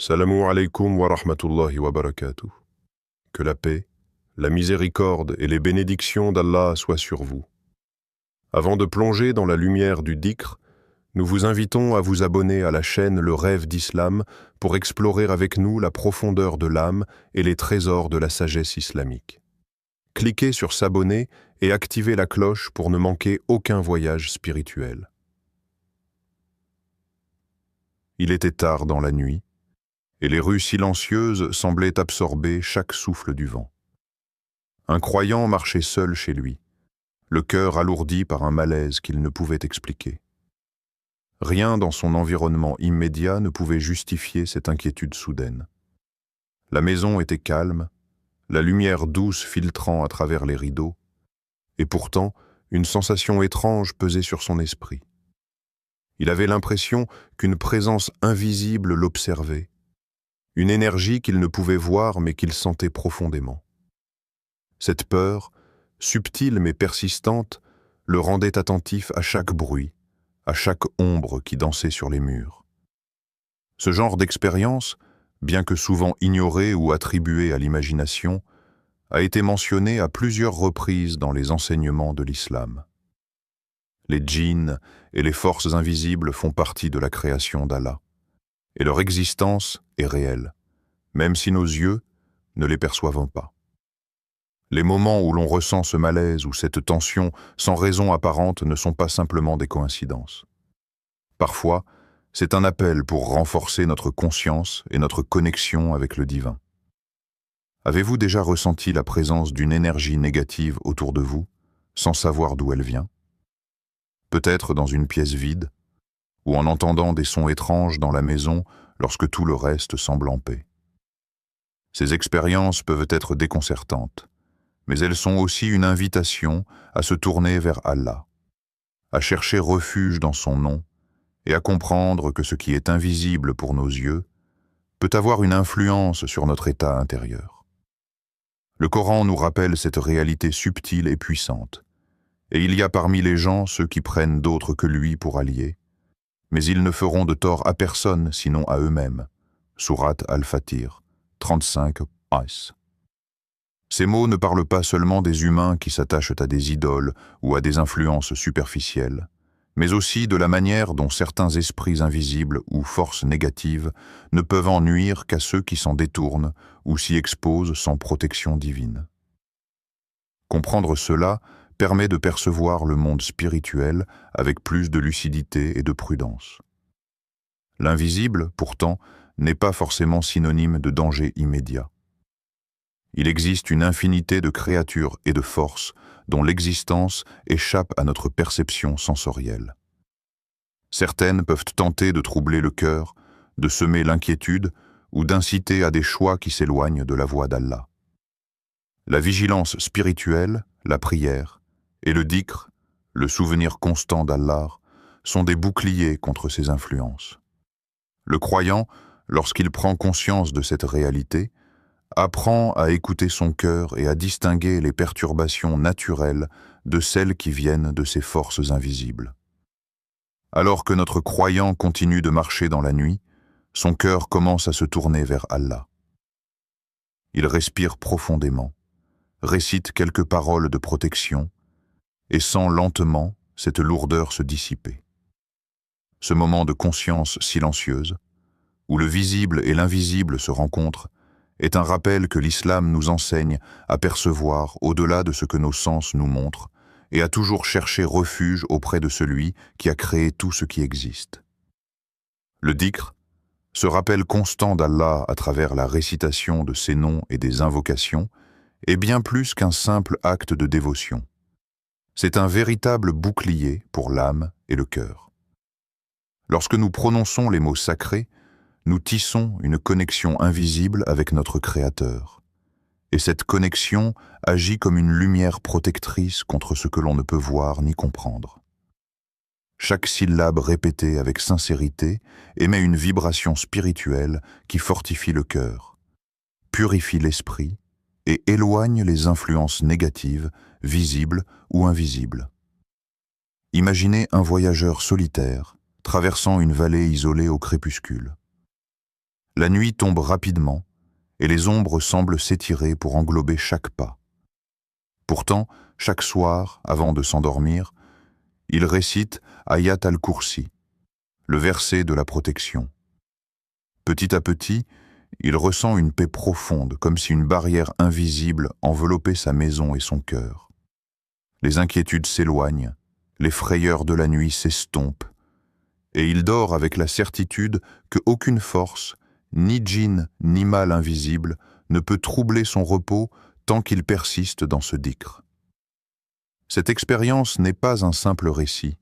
Salamu alaykum wa rahmatullahi wa barakatuh. Que la paix, la miséricorde et les bénédictions d'Allah soient sur vous. Avant de plonger dans la lumière du dhikr, nous vous invitons à vous abonner à la chaîne Le Rêve d'Islam pour explorer avec nous la profondeur de l'âme et les trésors de la sagesse islamique. Cliquez sur s'abonner et activez la cloche pour ne manquer aucun voyage spirituel. Il était tard dans la nuit, et les rues silencieuses semblaient absorber chaque souffle du vent. Un croyant marchait seul chez lui, le cœur alourdi par un malaise qu'il ne pouvait expliquer. Rien dans son environnement immédiat ne pouvait justifier cette inquiétude soudaine. La maison était calme, la lumière douce filtrant à travers les rideaux, et pourtant une sensation étrange pesait sur son esprit. Il avait l'impression qu'une présence invisible l'observait, une énergie qu'il ne pouvait voir mais qu'il sentait profondément. Cette peur, subtile mais persistante, le rendait attentif à chaque bruit, à chaque ombre qui dansait sur les murs. Ce genre d'expérience, bien que souvent ignorée ou attribuée à l'imagination, a été mentionné à plusieurs reprises dans les enseignements de l'islam. Les djinns et les forces invisibles font partie de la création d'Allah, et leur existence est réelle, même si nos yeux ne les perçoivent pas. Les moments où l'on ressent ce malaise ou cette tension sans raison apparente ne sont pas simplement des coïncidences. Parfois, c'est un appel pour renforcer notre conscience et notre connexion avec le divin. Avez-vous déjà ressenti la présence d'une énergie négative autour de vous, sans savoir d'où elle vient? Peut-être dans une pièce vide, ou en entendant des sons étranges dans la maison lorsque tout le reste semble en paix. Ces expériences peuvent être déconcertantes, mais elles sont aussi une invitation à se tourner vers Allah, à chercher refuge dans son nom et à comprendre que ce qui est invisible pour nos yeux peut avoir une influence sur notre état intérieur. Le Coran nous rappelle cette réalité subtile et puissante, et il y a parmi les gens ceux qui prennent d'autres que lui pour alliés, mais ils ne feront de tort à personne sinon à eux-mêmes. Sourate Al-Fatir, 35 As. Ces mots ne parlent pas seulement des humains qui s'attachent à des idoles ou à des influences superficielles, mais aussi de la manière dont certains esprits invisibles ou forces négatives ne peuvent en nuire qu'à ceux qui s'en détournent ou s'y exposent sans protection divine. Comprendre cela permet de percevoir le monde spirituel avec plus de lucidité et de prudence. L'invisible, pourtant, n'est pas forcément synonyme de danger immédiat. Il existe une infinité de créatures et de forces dont l'existence échappe à notre perception sensorielle. Certaines peuvent tenter de troubler le cœur, de semer l'inquiétude ou d'inciter à des choix qui s'éloignent de la voie d'Allah. La vigilance spirituelle, la prière, et le dhikr, le souvenir constant d'Allah, sont des boucliers contre ces influences. Le croyant, lorsqu'il prend conscience de cette réalité, apprend à écouter son cœur et à distinguer les perturbations naturelles de celles qui viennent de ces forces invisibles. Alors que notre croyant continue de marcher dans la nuit, son cœur commence à se tourner vers Allah. Il respire profondément, récite quelques paroles de protection et sent lentement cette lourdeur se dissiper. Ce moment de conscience silencieuse, où le visible et l'invisible se rencontrent, est un rappel que l'islam nous enseigne à percevoir au-delà de ce que nos sens nous montrent et à toujours chercher refuge auprès de celui qui a créé tout ce qui existe. Le dhikr, ce rappel constant d'Allah à travers la récitation de ses noms et des invocations, est bien plus qu'un simple acte de dévotion. C'est un véritable bouclier pour l'âme et le cœur. Lorsque nous prononçons les mots sacrés, nous tissons une connexion invisible avec notre Créateur. Et cette connexion agit comme une lumière protectrice contre ce que l'on ne peut voir ni comprendre. Chaque syllabe répétée avec sincérité émet une vibration spirituelle qui fortifie le cœur, purifie l'esprit et éloigne les influences négatives, visibles ou invisibles. Imaginez un voyageur solitaire traversant une vallée isolée au crépuscule. La nuit tombe rapidement et les ombres semblent s'étirer pour englober chaque pas. Pourtant, chaque soir, avant de s'endormir, il récite Ayat al-Kursi, le verset de la protection. Petit à petit, il ressent une paix profonde, comme si une barrière invisible enveloppait sa maison et son cœur. Les inquiétudes s'éloignent, les frayeurs de la nuit s'estompent, et il dort avec la certitude qu'aucune force, ni djinn ni mal invisible, ne peut troubler son repos tant qu'il persiste dans ce dhikr. Cette expérience n'est pas un simple récit.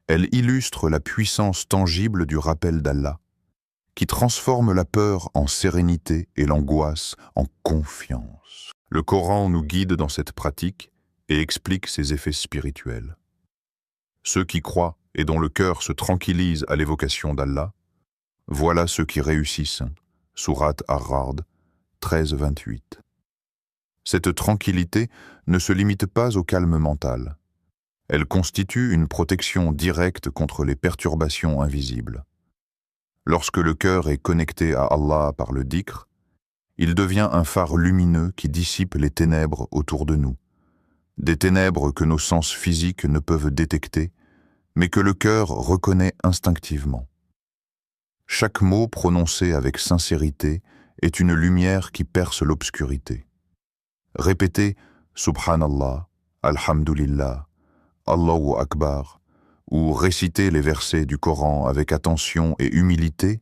Elle illustre la puissance tangible du rappel d'Allah, qui transforme la peur en sérénité et l'angoisse en confiance. Le Coran nous guide dans cette pratique et explique ses effets spirituels. Ceux qui croient et dont le cœur se tranquillise à l'évocation d'Allah, voilà ceux qui réussissent. Sourate Ar-Ra'd 13-28. Cette tranquillité ne se limite pas au calme mental. Elle constitue une protection directe contre les perturbations invisibles. Lorsque le cœur est connecté à Allah par le dhikr, il devient un phare lumineux qui dissipe les ténèbres autour de nous. Des ténèbres que nos sens physiques ne peuvent détecter, mais que le cœur reconnaît instinctivement. Chaque mot prononcé avec sincérité est une lumière qui perce l'obscurité. Répéter Subhanallah, Alhamdulillah, Allahu Akbar, ou réciter les versets du Coran avec attention et humilité,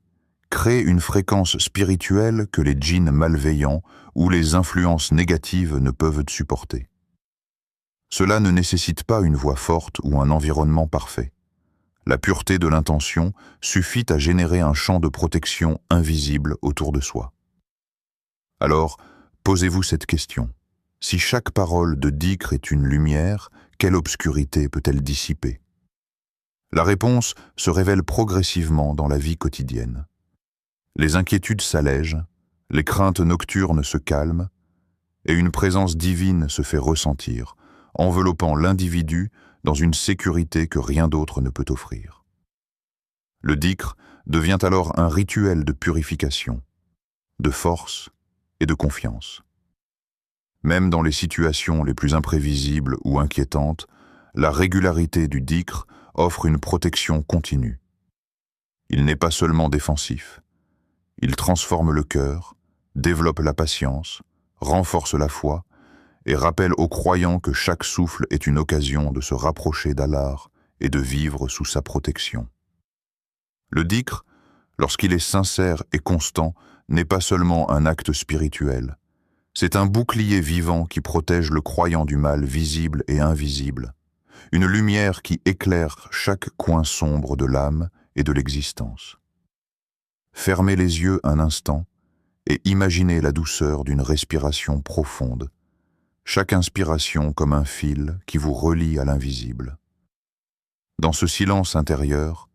crée une fréquence spirituelle que les djinns malveillants ou les influences négatives ne peuvent supporter. Cela ne nécessite pas une voix forte ou un environnement parfait. La pureté de l'intention suffit à générer un champ de protection invisible autour de soi. Alors, posez-vous cette question. Si chaque parole de dhikr est une lumière, quelle obscurité peut-elle dissiper? La réponse se révèle progressivement dans la vie quotidienne. Les inquiétudes s'allègent, les craintes nocturnes se calment, et une présence divine se fait ressentir, enveloppant l'individu dans une sécurité que rien d'autre ne peut offrir. Le dhikr devient alors un rituel de purification, de force et de confiance. Même dans les situations les plus imprévisibles ou inquiétantes, la régularité du dhikr offre une protection continue. Il n'est pas seulement défensif. Il transforme le cœur, développe la patience, renforce la foi et rappelle aux croyants que chaque souffle est une occasion de se rapprocher d'Allah et de vivre sous sa protection. Le dhikr, lorsqu'il est sincère et constant, n'est pas seulement un acte spirituel. C'est un bouclier vivant qui protège le croyant du mal visible et invisible, une lumière qui éclaire chaque coin sombre de l'âme et de l'existence. Fermez les yeux un instant et imaginez la douceur d'une respiration profonde, chaque inspiration comme un fil qui vous relie à l'invisible. Dans ce silence intérieur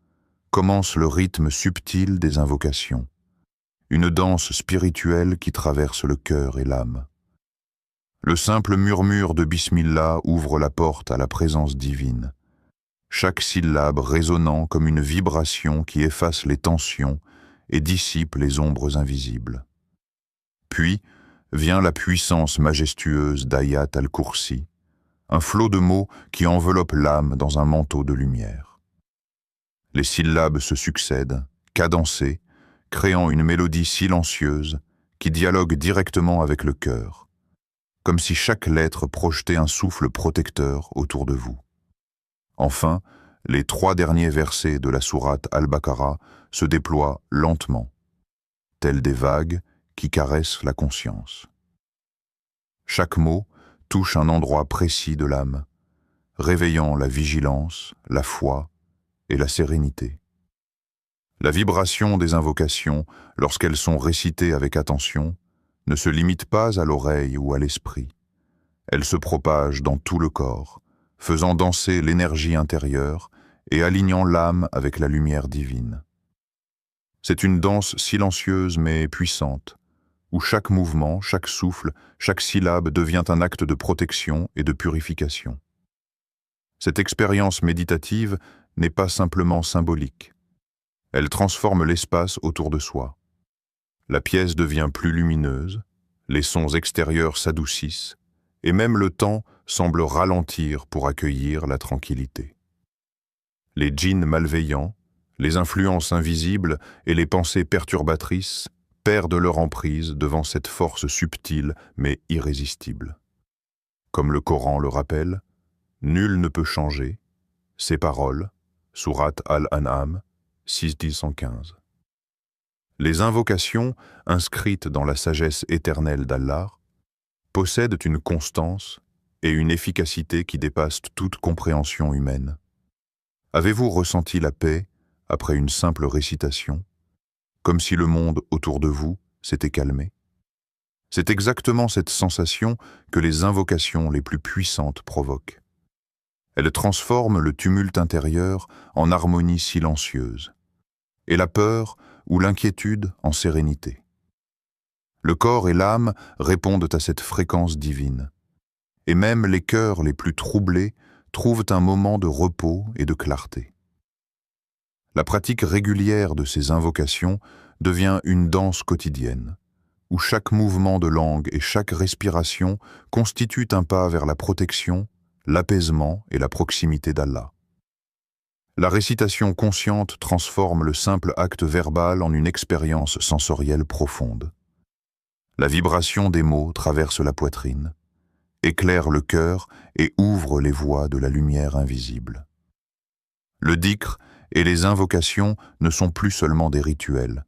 commence le rythme subtil des invocations, une danse spirituelle qui traverse le cœur et l'âme. Le simple murmure de Bismillah ouvre la porte à la présence divine, chaque syllabe résonnant comme une vibration qui efface les tensions et dissipe les ombres invisibles. Puis vient la puissance majestueuse d'Ayat al-Kursi, un flot de mots qui enveloppe l'âme dans un manteau de lumière. Les syllabes se succèdent, cadencées, créant une mélodie silencieuse qui dialogue directement avec le cœur, comme si chaque lettre projetait un souffle protecteur autour de vous. Enfin, les 3 derniers versets de la sourate Al-Baqarah se déploient lentement, tels des vagues qui caressent la conscience. Chaque mot touche un endroit précis de l'âme, réveillant la vigilance, la foi et la sérénité. La vibration des invocations, lorsqu'elles sont récitées avec attention, ne se limite pas à l'oreille ou à l'esprit. Elle se propage dans tout le corps, faisant danser l'énergie intérieure et alignant l'âme avec la lumière divine. C'est une danse silencieuse mais puissante, où chaque mouvement, chaque souffle, chaque syllabe devient un acte de protection et de purification. Cette expérience méditative n'est pas simplement symbolique. Elle transforme l'espace autour de soi. La pièce devient plus lumineuse, les sons extérieurs s'adoucissent, et même le temps semble ralentir pour accueillir la tranquillité. Les djinns malveillants, les influences invisibles et les pensées perturbatrices perdent leur emprise devant cette force subtile mais irrésistible. Comme le Coran le rappelle, nul ne peut changer ces paroles, Sourate Al-An'am 6-115. Les invocations, inscrites dans la sagesse éternelle d'Allah, possèdent une constance et une efficacité qui dépassent toute compréhension humaine. Avez-vous ressenti la paix après une simple récitation, comme si le monde autour de vous s'était calmé? C'est exactement cette sensation que les invocations les plus puissantes provoquent. Elles transforment le tumulte intérieur en harmonie silencieuse, et la peur ou l'inquiétude en sérénité. Le corps et l'âme répondent à cette fréquence divine, et même les cœurs les plus troublés trouvent un moment de repos et de clarté. La pratique régulière de ces invocations devient une danse quotidienne, où chaque mouvement de langue et chaque respiration constituent un pas vers la protection, l'apaisement et la proximité d'Allah. La récitation consciente transforme le simple acte verbal en une expérience sensorielle profonde. La vibration des mots traverse la poitrine, éclaire le cœur et ouvre les voies de la lumière invisible. Le dhikr et les invocations ne sont plus seulement des rituels,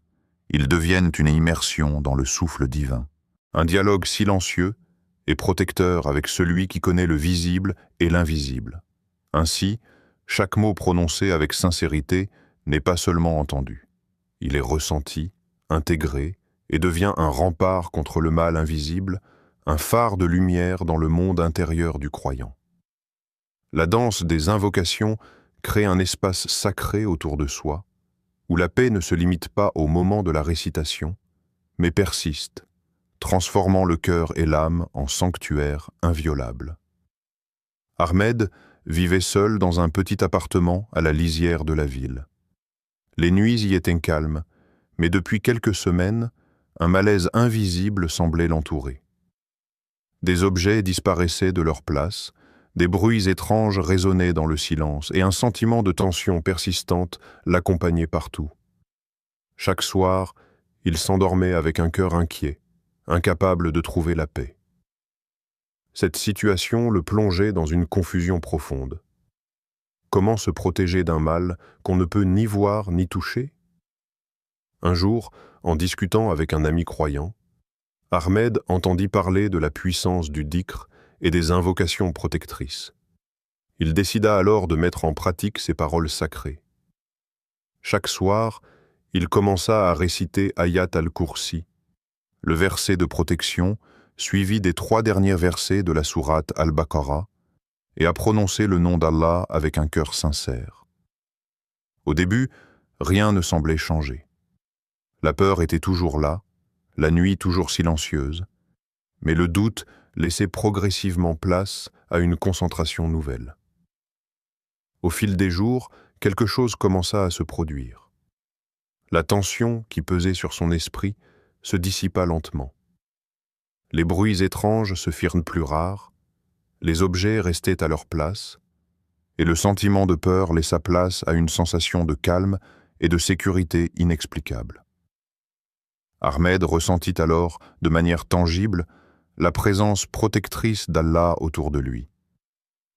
ils deviennent une immersion dans le souffle divin, un dialogue silencieux et protecteur avec celui qui connaît le visible et l'invisible. Ainsi, chaque mot prononcé avec sincérité n'est pas seulement entendu. Il est ressenti, intégré et devient un rempart contre le mal invisible, un phare de lumière dans le monde intérieur du croyant. La danse des invocations crée un espace sacré autour de soi, où la paix ne se limite pas au moment de la récitation, mais persiste, transformant le cœur et l'âme en sanctuaire inviolable. Ahmed vivait seul dans un petit appartement à la lisière de la ville. Les nuits y étaient calmes, mais depuis quelques semaines, un malaise invisible semblait l'entourer. Des objets disparaissaient de leur place, des bruits étranges résonnaient dans le silence et un sentiment de tension persistante l'accompagnait partout. Chaque soir, il s'endormait avec un cœur inquiet, incapable de trouver la paix. Cette situation le plongeait dans une confusion profonde. Comment se protéger d'un mal qu'on ne peut ni voir ni toucher? Un jour, en discutant avec un ami croyant, Ahmed entendit parler de la puissance du dhikr et des invocations protectrices. Il décida alors de mettre en pratique ces paroles sacrées. Chaque soir, il commença à réciter Ayat al-Kursi, le verset de protection suivi des 3 derniers versets de la sourate Al-Baqarah, et à prononcer le nom d'Allah avec un cœur sincère. Au début, rien ne semblait changer. La peur était toujours là, la nuit toujours silencieuse, mais le doute laissait progressivement place à une concentration nouvelle. Au fil des jours, quelque chose commença à se produire. La tension qui pesait sur son esprit se dissipa lentement. Les bruits étranges se firent plus rares, les objets restaient à leur place, et le sentiment de peur laissa place à une sensation de calme et de sécurité inexplicable. Ahmed ressentit alors, de manière tangible, la présence protectrice d'Allah autour de lui.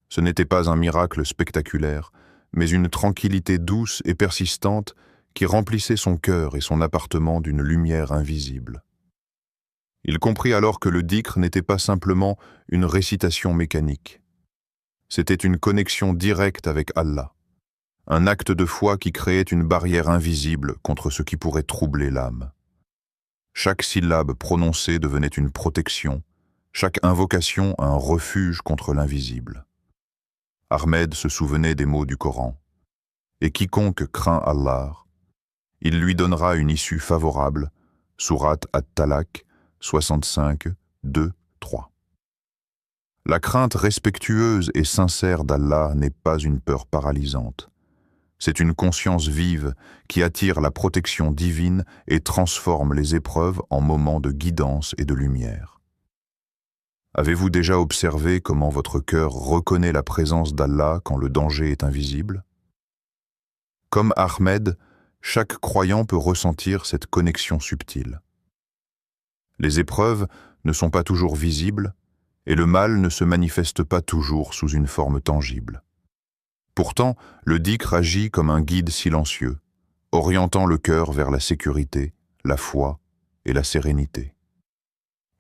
Ce n'était pas un miracle spectaculaire, mais une tranquillité douce et persistante qui remplissait son cœur et son appartement d'une lumière invisible. Il comprit alors que le dhikr n'était pas simplement une récitation mécanique. C'était une connexion directe avec Allah, un acte de foi qui créait une barrière invisible contre ce qui pourrait troubler l'âme. Chaque syllabe prononcée devenait une protection, chaque invocation un refuge contre l'invisible. Ahmed se souvenait des mots du Coran. « Et quiconque craint Allah, il lui donnera une issue favorable. » Sourate At-Talaq 65, 2, 3. La crainte respectueuse et sincère d'Allah n'est pas une peur paralysante. C'est une conscience vive qui attire la protection divine et transforme les épreuves en moments de guidance et de lumière. Avez-vous déjà observé comment votre cœur reconnaît la présence d'Allah quand le danger est invisible? Comme Ahmed, chaque croyant peut ressentir cette connexion subtile. Les épreuves ne sont pas toujours visibles et le mal ne se manifeste pas toujours sous une forme tangible. Pourtant, le dhikr agit comme un guide silencieux, orientant le cœur vers la sécurité, la foi et la sérénité.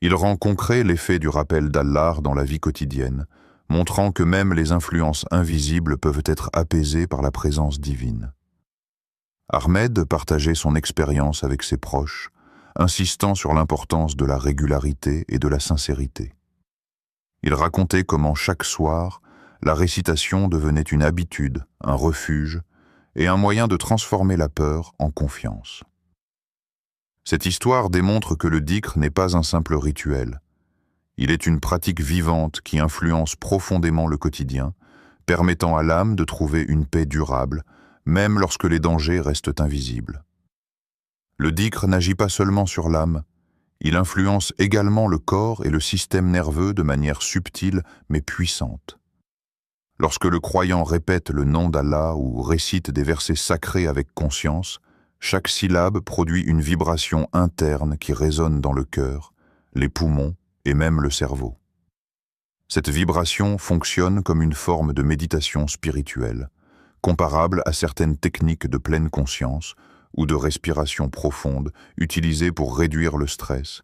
Il rend concret l'effet du rappel d'Allah dans la vie quotidienne, montrant que même les influences invisibles peuvent être apaisées par la présence divine. Ahmed partageait son expérience avec ses proches, insistant sur l'importance de la régularité et de la sincérité. Il racontait comment chaque soir, la récitation devenait une habitude, un refuge et un moyen de transformer la peur en confiance. Cette histoire démontre que le dhikr n'est pas un simple rituel. Il est une pratique vivante qui influence profondément le quotidien, permettant à l'âme de trouver une paix durable, même lorsque les dangers restent invisibles. Le dhikr n'agit pas seulement sur l'âme, il influence également le corps et le système nerveux de manière subtile mais puissante. Lorsque le croyant répète le nom d'Allah ou récite des versets sacrés avec conscience, chaque syllabe produit une vibration interne qui résonne dans le cœur, les poumons et même le cerveau. Cette vibration fonctionne comme une forme de méditation spirituelle, comparable à certaines techniques de pleine conscience ou de respiration profonde utilisées pour réduire le stress,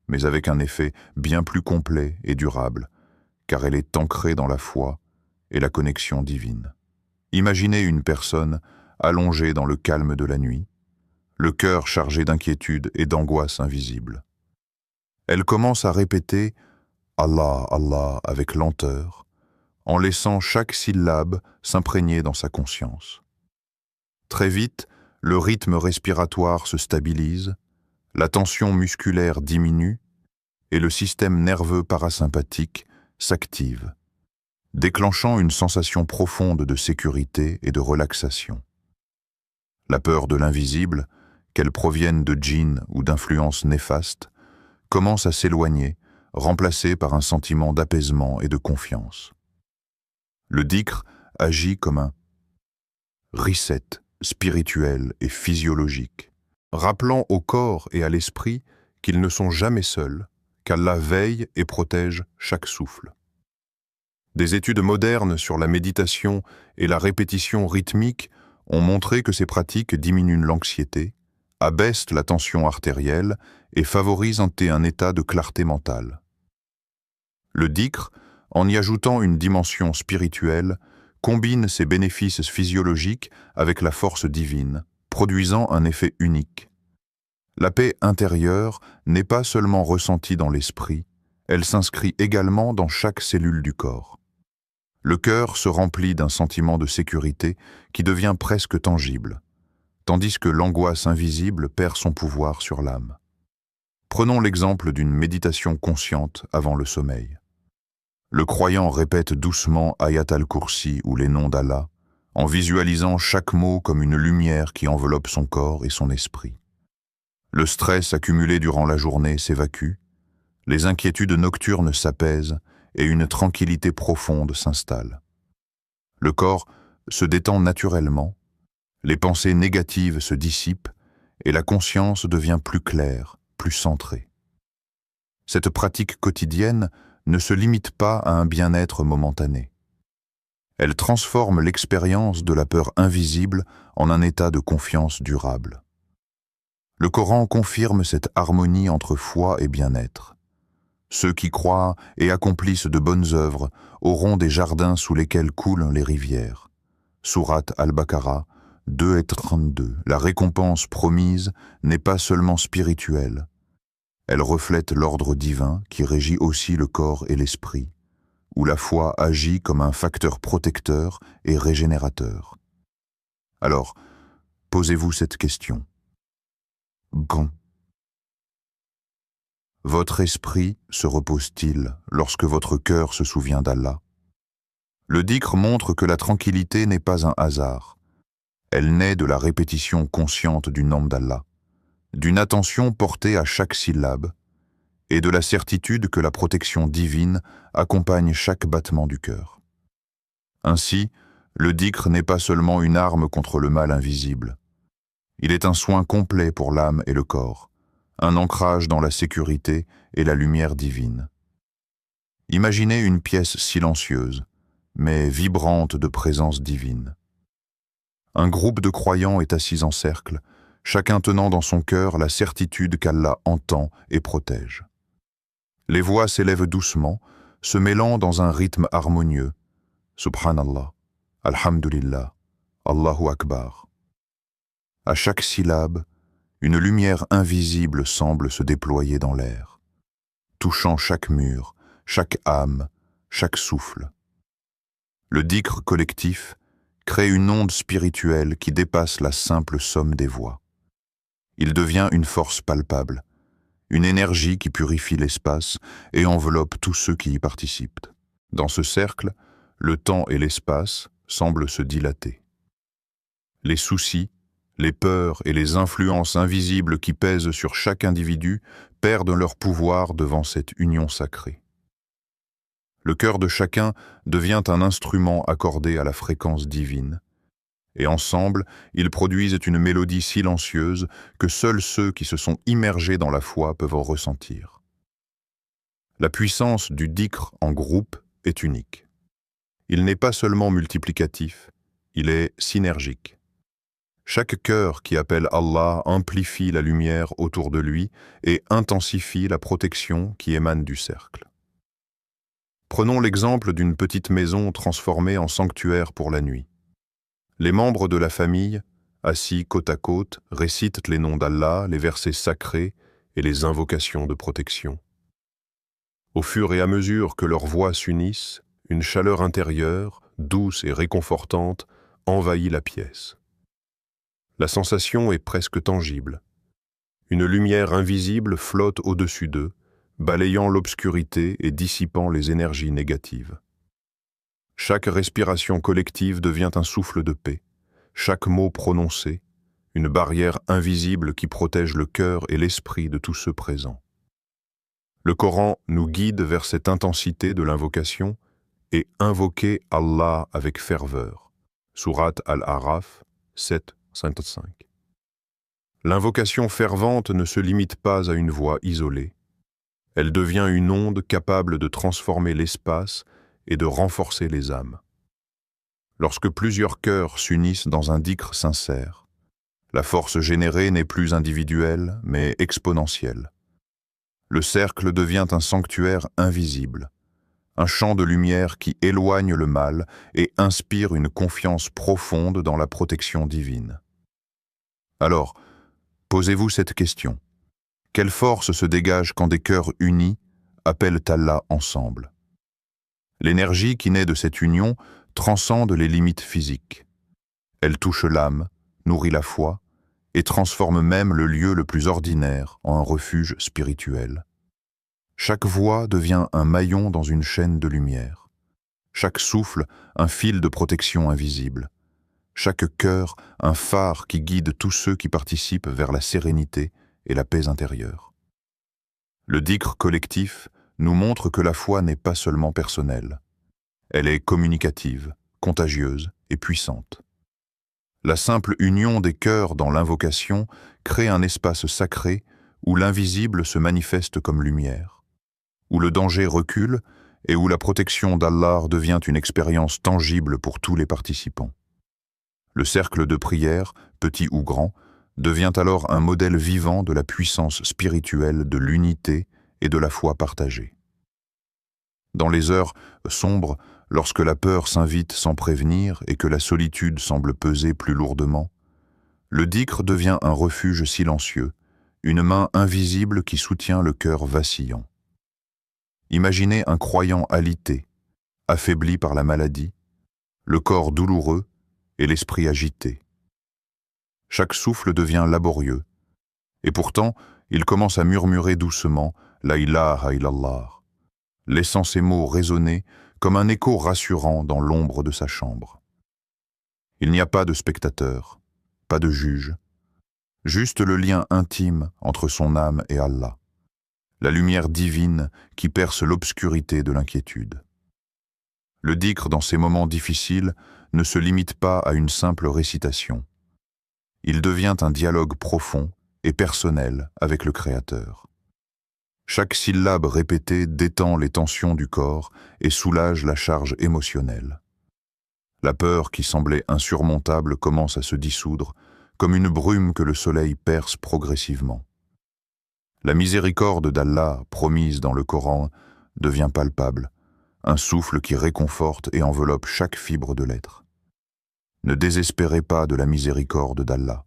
mais avec un effet bien plus complet et durable, car elle est ancrée dans la foi et la connexion divine. Imaginez une personne allongée dans le calme de la nuit, le cœur chargé d'inquiétude et d'angoisse invisible. Elle commence à répéter « Allah, Allah » avec lenteur, en laissant chaque syllabe s'imprégner dans sa conscience. Très vite, le rythme respiratoire se stabilise, la tension musculaire diminue et le système nerveux parasympathique s'active, déclenchant une sensation profonde de sécurité et de relaxation. La peur de l'invisible, qu'elle provienne de djinns ou d'influences néfastes, commence à s'éloigner, remplacée par un sentiment d'apaisement et de confiance. Le dhikr agit comme un reset spirituel et physiologique, rappelant au corps et à l'esprit qu'ils ne sont jamais seuls, qu'Allah veille et protège chaque souffle. Des études modernes sur la méditation et la répétition rythmique ont montré que ces pratiques diminuent l'anxiété, abaissent la tension artérielle et favorisent un état de clarté mentale. Le dhikr, en y ajoutant une dimension spirituelle, combine ses bénéfices physiologiques avec la force divine, produisant un effet unique. La paix intérieure n'est pas seulement ressentie dans l'esprit, elle s'inscrit également dans chaque cellule du corps. Le cœur se remplit d'un sentiment de sécurité qui devient presque tangible, tandis que l'angoisse invisible perd son pouvoir sur l'âme. Prenons l'exemple d'une méditation consciente avant le sommeil. Le croyant répète doucement Ayat al-Kursi ou les noms d'Allah, en visualisant chaque mot comme une lumière qui enveloppe son corps et son esprit. Le stress accumulé durant la journée s'évacue, les inquiétudes nocturnes s'apaisent et une tranquillité profonde s'installe. Le corps se détend naturellement, les pensées négatives se dissipent et la conscience devient plus claire, plus centrée. Cette pratique quotidienne ne se limite pas à un bien-être momentané. Elle transforme l'expérience de la peur invisible en un état de confiance durable. Le Coran confirme cette harmonie entre foi et bien-être. Ceux qui croient et accomplissent de bonnes œuvres auront des jardins sous lesquels coulent les rivières. Sourate Al-Baqarah 2 et 32. La récompense promise n'est pas seulement spirituelle. Elle reflète l'ordre divin qui régit aussi le corps et l'esprit, où la foi agit comme un facteur protecteur et régénérateur. Alors, posez-vous cette question. Quand votre esprit se repose-t-il lorsque votre cœur se souvient d'Allah? Le dhikr montre que la tranquillité n'est pas un hasard. Elle naît de la répétition consciente du nom d'Allah, d'une attention portée à chaque syllabe et de la certitude que la protection divine accompagne chaque battement du cœur. Ainsi, le dhikr n'est pas seulement une arme contre le mal invisible. Il est un soin complet pour l'âme et le corps, un ancrage dans la sécurité et la lumière divine. Imaginez une pièce silencieuse, mais vibrante de présence divine. Un groupe de croyants est assis en cercle, chacun tenant dans son cœur la certitude qu'Allah entend et protège. Les voix s'élèvent doucement, se mêlant dans un rythme harmonieux. Subhanallah, Alhamdulillah, Allahu Akbar. À chaque syllabe, une lumière invisible semble se déployer dans l'air, touchant chaque mur, chaque âme, chaque souffle. Le dhikr collectif crée une onde spirituelle qui dépasse la simple somme des voix. Il devient une force palpable, une énergie qui purifie l'espace et enveloppe tous ceux qui y participent. Dans ce cercle, le temps et l'espace semblent se dilater. Les soucis, les peurs et les influences invisibles qui pèsent sur chaque individu perdent leur pouvoir devant cette union sacrée. Le cœur de chacun devient un instrument accordé à la fréquence divine, et ensemble, ils produisent une mélodie silencieuse que seuls ceux qui se sont immergés dans la foi peuvent ressentir. La puissance du dhikr en groupe est unique. Il n'est pas seulement multiplicatif, il est synergique. Chaque cœur qui appelle Allah amplifie la lumière autour de lui et intensifie la protection qui émane du cercle. Prenons l'exemple d'une petite maison transformée en sanctuaire pour la nuit. Les membres de la famille, assis côte à côte, récitent les noms d'Allah, les versets sacrés et les invocations de protection. Au fur et à mesure que leurs voix s'unissent, une chaleur intérieure, douce et réconfortante, envahit la pièce. La sensation est presque tangible. Une lumière invisible flotte au-dessus d'eux, balayant l'obscurité et dissipant les énergies négatives. Chaque respiration collective devient un souffle de paix, chaque mot prononcé, une barrière invisible qui protège le cœur et l'esprit de tous ceux présents. Le Coran nous guide vers cette intensité de l'invocation et invoquer Allah avec ferveur. Sourate Al-A'raf 7:55. L'invocation fervente ne se limite pas à une voix isolée. Elle devient une onde capable de transformer l'espace et de renforcer les âmes. Lorsque plusieurs cœurs s'unissent dans un dhikr sincère, la force générée n'est plus individuelle, mais exponentielle. Le cercle devient un sanctuaire invisible, un champ de lumière qui éloigne le mal et inspire une confiance profonde dans la protection divine. Alors, posez-vous cette question. Quelle force se dégage quand des cœurs unis appellent Allah ensemble? L'énergie qui naît de cette union transcende les limites physiques. Elle touche l'âme, nourrit la foi et transforme même le lieu le plus ordinaire en un refuge spirituel. Chaque voix devient un maillon dans une chaîne de lumière. Chaque souffle, un fil de protection invisible. Chaque cœur, un phare qui guide tous ceux qui participent vers la sérénité et la paix intérieure. Le dhikr collectif nous montre que la foi n'est pas seulement personnelle. Elle est communicative, contagieuse et puissante. La simple union des cœurs dans l'invocation crée un espace sacré où l'invisible se manifeste comme lumière, où le danger recule et où la protection d'Allah devient une expérience tangible pour tous les participants. Le cercle de prière, petit ou grand, devient alors un modèle vivant de la puissance spirituelle, de l'unité et de la foi partagée. Dans les heures sombres, lorsque la peur s'invite sans prévenir et que la solitude semble peser plus lourdement, le dhikr devient un refuge silencieux, une main invisible qui soutient le cœur vacillant. Imaginez un croyant alité, affaibli par la maladie, le corps douloureux et l'esprit agité. Chaque souffle devient laborieux, et pourtant il commence à murmurer doucement « La ilaha illallah », laissant ces mots résonner comme un écho rassurant dans l'ombre de sa chambre. Il n'y a pas de spectateur, pas de juge, juste le lien intime entre son âme et Allah, la lumière divine qui perce l'obscurité de l'inquiétude. Le dhikr dans ces moments difficiles ne se limite pas à une simple récitation. Il devient un dialogue profond et personnel avec le Créateur. Chaque syllabe répétée détend les tensions du corps et soulage la charge émotionnelle. La peur qui semblait insurmontable commence à se dissoudre, comme une brume que le soleil perce progressivement. La miséricorde d'Allah, promise dans le Coran, devient palpable, un souffle qui réconforte et enveloppe chaque fibre de l'être. Ne désespérez pas de la miséricorde d'Allah.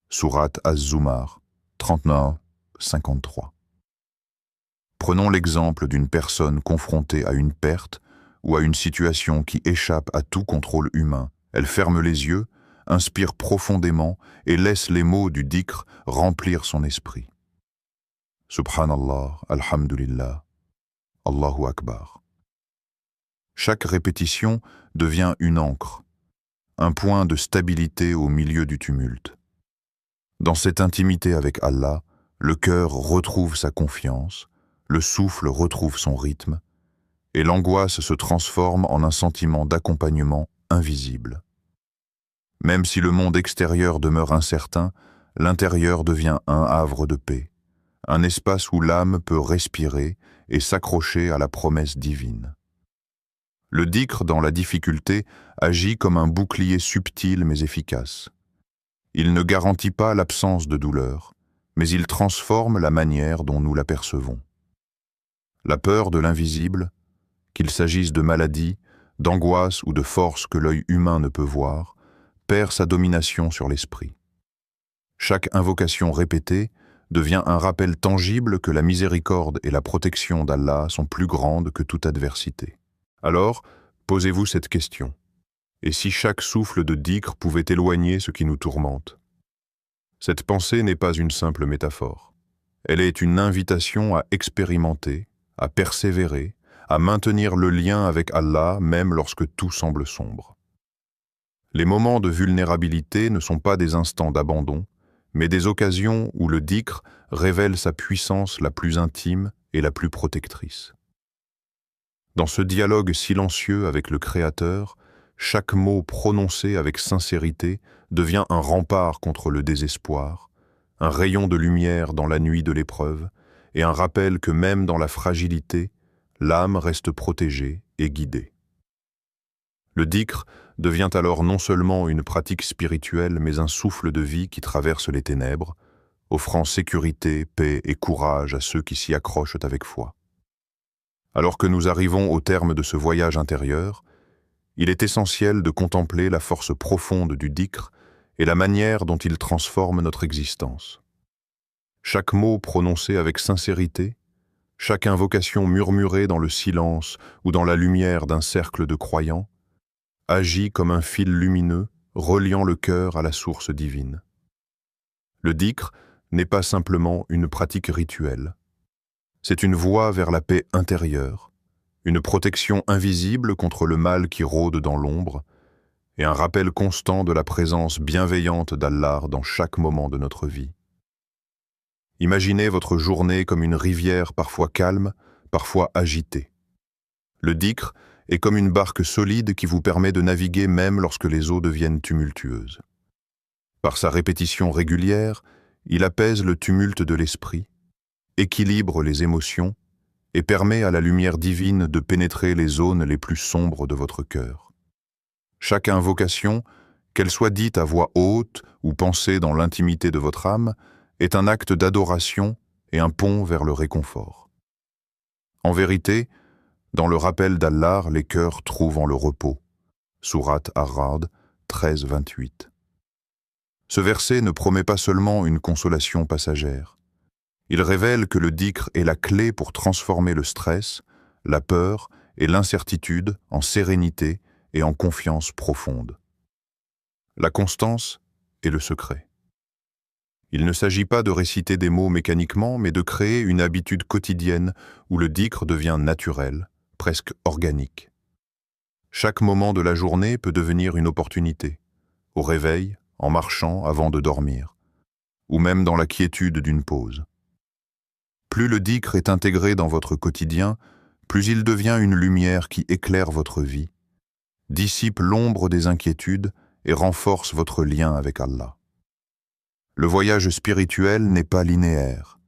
Sourate Az-Zumar, 39-53. Prenons l'exemple d'une personne confrontée à une perte ou à une situation qui échappe à tout contrôle humain. Elle ferme les yeux, inspire profondément et laisse les mots du dhikr remplir son esprit. Subhanallah, Alhamdulillah, Allahu Akbar. Chaque répétition devient une ancre, un point de stabilité au milieu du tumulte. Dans cette intimité avec Allah, le cœur retrouve sa confiance, le souffle retrouve son rythme, et l'angoisse se transforme en un sentiment d'accompagnement invisible. Même si le monde extérieur demeure incertain, l'intérieur devient un havre de paix, un espace où l'âme peut respirer et s'accrocher à la promesse divine. Le dhikr dans la difficulté agit comme un bouclier subtil mais efficace. Il ne garantit pas l'absence de douleur, mais il transforme la manière dont nous l'apercevons. La peur de l'invisible, qu'il s'agisse de maladie, d'angoisse ou de force que l'œil humain ne peut voir, perd sa domination sur l'esprit. Chaque invocation répétée devient un rappel tangible que la miséricorde et la protection d'Allah sont plus grandes que toute adversité. Alors, posez-vous cette question. Et si chaque souffle de dhikr pouvait éloigner ce qui nous tourmente? Cette pensée n'est pas une simple métaphore. Elle est une invitation à expérimenter, à persévérer, à maintenir le lien avec Allah même lorsque tout semble sombre. Les moments de vulnérabilité ne sont pas des instants d'abandon, mais des occasions où le dhikr révèle sa puissance la plus intime et la plus protectrice. Dans ce dialogue silencieux avec le Créateur, chaque mot prononcé avec sincérité devient un rempart contre le désespoir, un rayon de lumière dans la nuit de l'épreuve, et un rappel que même dans la fragilité, l'âme reste protégée et guidée. Le dhikr devient alors non seulement une pratique spirituelle, mais un souffle de vie qui traverse les ténèbres, offrant sécurité, paix et courage à ceux qui s'y accrochent avec foi. Alors que nous arrivons au terme de ce voyage intérieur, il est essentiel de contempler la force profonde du dhikr et la manière dont il transforme notre existence. Chaque mot prononcé avec sincérité, chaque invocation murmurée dans le silence ou dans la lumière d'un cercle de croyants, agit comme un fil lumineux reliant le cœur à la source divine. Le dhikr n'est pas simplement une pratique rituelle. C'est une voie vers la paix intérieure, une protection invisible contre le mal qui rôde dans l'ombre, et un rappel constant de la présence bienveillante d'Allah dans chaque moment de notre vie. Imaginez votre journée comme une rivière parfois calme, parfois agitée. Le dhikr est comme une barque solide qui vous permet de naviguer même lorsque les eaux deviennent tumultueuses. Par sa répétition régulière, il apaise le tumulte de l'esprit, équilibre les émotions et permet à la lumière divine de pénétrer les zones les plus sombres de votre cœur. Chaque invocation, qu'elle soit dite à voix haute ou pensée dans l'intimité de votre âme, est un acte d'adoration et un pont vers le réconfort. En vérité, dans le rappel d'Allah, les cœurs trouvent le repos. Sourate Ar-Ra'd 13-28. Ce verset ne promet pas seulement une consolation passagère. Il révèle que le dhikr est la clé pour transformer le stress, la peur et l'incertitude en sérénité et en confiance profonde. La constance est le secret. Il ne s'agit pas de réciter des mots mécaniquement, mais de créer une habitude quotidienne où le dhikr devient naturel, presque organique. Chaque moment de la journée peut devenir une opportunité. Au réveil, en marchant avant de dormir, ou même dans la quiétude d'une pause. Plus le dhikr est intégré dans votre quotidien, plus il devient une lumière qui éclaire votre vie, dissipe l'ombre des inquiétudes et renforce votre lien avec Allah. Le voyage spirituel n'est pas linéaire,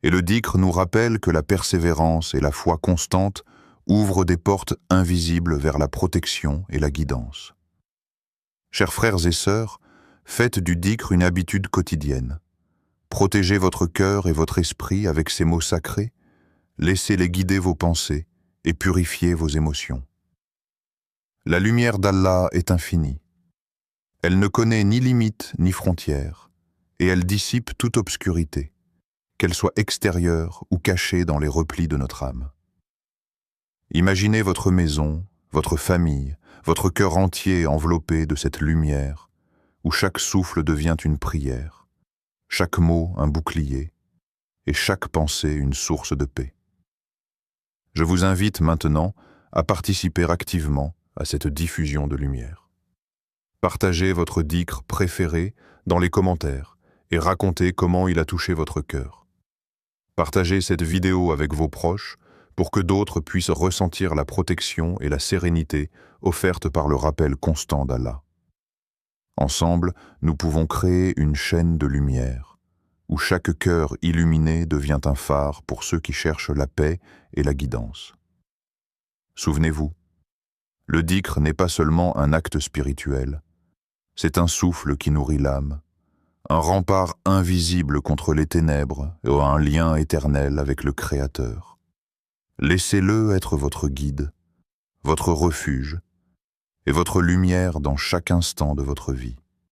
et le dhikr nous rappelle que la persévérance et la foi constante ouvrent des portes invisibles vers la protection et la guidance. Chers frères et sœurs, faites du dhikr une habitude quotidienne. Protégez votre cœur et votre esprit avec ces mots sacrés, laissez-les guider vos pensées et purifier vos émotions. La lumière d'Allah est infinie. Elle ne connaît ni limite ni frontières, et elle dissipe toute obscurité, qu'elle soit extérieure ou cachée dans les replis de notre âme. Imaginez votre maison, votre famille, votre cœur entier enveloppé de cette lumière, où chaque souffle devient une prière, chaque mot un bouclier, et chaque pensée une source de paix. Je vous invite maintenant à participer activement à cette diffusion de lumière. Partagez votre dhikr préféré dans les commentaires et racontez comment il a touché votre cœur. Partagez cette vidéo avec vos proches pour que d'autres puissent ressentir la protection et la sérénité offertes par le rappel constant d'Allah. Ensemble, nous pouvons créer une chaîne de lumière, où chaque cœur illuminé devient un phare pour ceux qui cherchent la paix et la guidance. Souvenez-vous, le dhikr n'est pas seulement un acte spirituel, c'est un souffle qui nourrit l'âme, un rempart invisible contre les ténèbres et un lien éternel avec le Créateur. Laissez-le être votre guide, votre refuge et votre lumière dans chaque instant de votre vie.